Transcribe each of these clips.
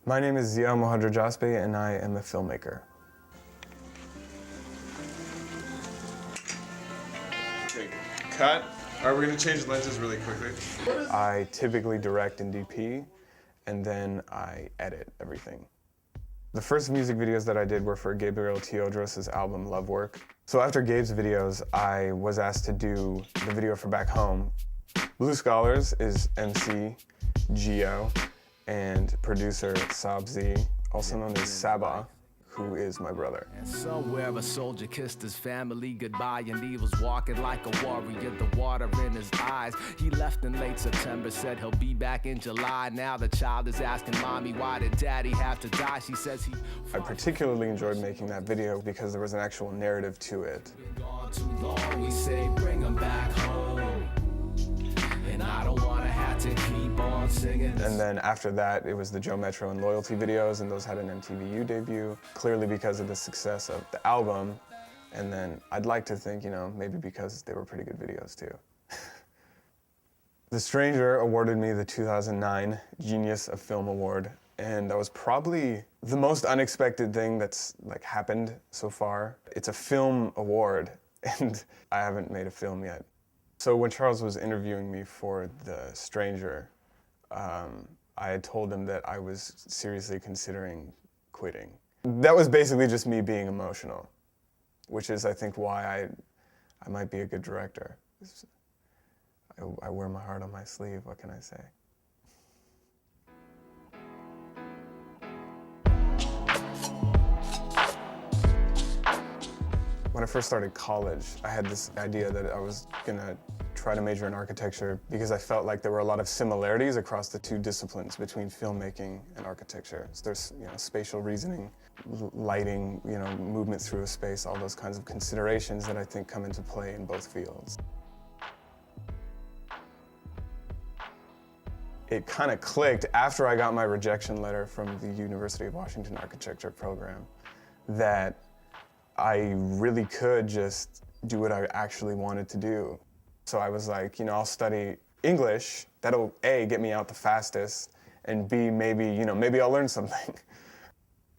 My name is Zia Mohajerjasbi, and I am a filmmaker. Okay, cut. All right, we're gonna change lenses really quickly. I typically direct in DP, and then I edit everything. The first music videos that I did were for Gabriel album Love Work. So after Gabe's videos, I was asked to do the video for Back Home. Blue Scholars is MC Gio and producer Sabzi, also known as Sabah, who is my brother. And somewhere a soldier kissed his family goodbye, and he was walking like a warrior, the water in his eyes. He left in late September, said he'll be back in July. Now the child is asking mommy, why did daddy have to die? She says he... I particularly enjoyed making that video because there was an actual narrative to it. Gone too long, we say bring him back home. And I don't wanna have to keep on singing. And then after that, it was the Joe Metro and Loyalty videos, and those had an MTVU debut, clearly because of the success of the album. And then I'd like to think, maybe because they were pretty good videos too. The Stranger awarded me the 2009 Genius of Film Award, and that was probably the most unexpected thing that's happened so far. It's a film award, and I haven't made a film yet. So when Charles was interviewing me for The Stranger, I had told him that I was seriously considering quitting. That was basically just me being emotional, which is, I think, why I might be a good director. I wear my heart on my sleeve, what can I say? When I first started college, I had this idea that I was gonna try to major in architecture because I felt like there were a lot of similarities across the two disciplines between filmmaking and architecture. So there's spatial reasoning, lighting, movement through a space, all those kinds of considerations that I think come into play in both fields. It kind of clicked after I got my rejection letter from the University of Washington architecture program that I really could just do what I actually wanted to do. So I was like, I'll study English. That'll A, get me out the fastest, and B, maybe I'll learn something.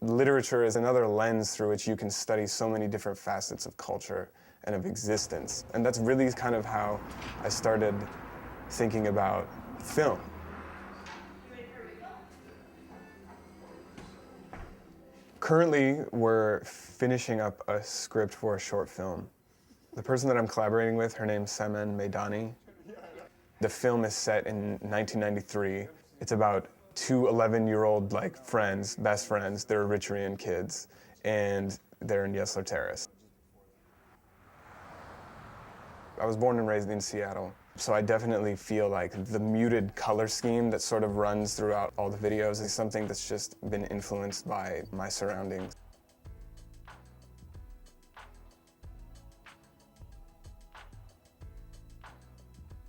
Literature is another lens through which you can study so many different facets of culture and of existence. And that's really kind of how I started thinking about film. Currently, we're finishing up a script for a short film. The person that I'm collaborating with, her name's Semen Meidani. The film is set in 1993. It's about two 11-year-old friends, best friends. They're Eritrean kids, and they're in Yesler Terrace. I was born and raised in Seattle, so I definitely feel like the muted color scheme that sort of runs throughout all the videos is something that's just been influenced by my surroundings.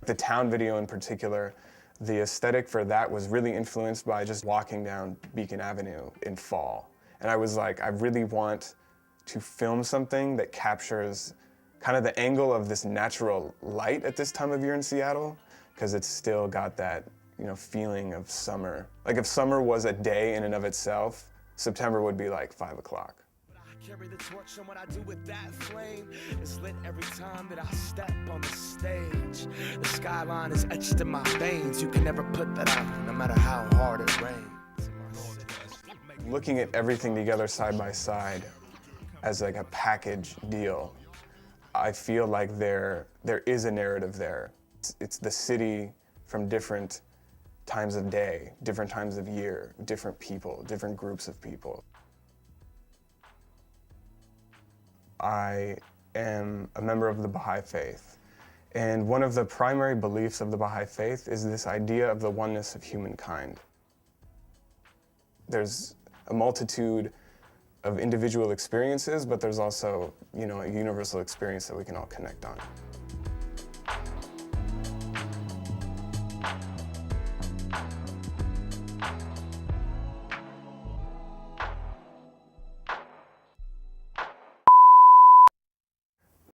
The town video in particular, the aesthetic for that was really influenced by just walking down Beacon Avenue in fall. And I was like, I really want to film something that captures kind of the angle of this natural light at this time of year in Seattle, because it's still got that, feeling of summer. Like if summer was a day in and of itself, September would be like 5 o'clock. I carry the torch, and what I do with that flame is lit every time that I step on the stage. The skyline is etched in my veins. You can never put that out, no matter how hard it rains. Looking at everything together side by side as like a package deal, I feel like there is a narrative there. It's the city from different times of day, different times of year, different people, different groups of people. I am a member of the Baha'i faith, and one of the primary beliefs of the Baha'i faith is this idea of the oneness of humankind. There's a multitude of individual experiences, but there's also, a universal experience that we can all connect on.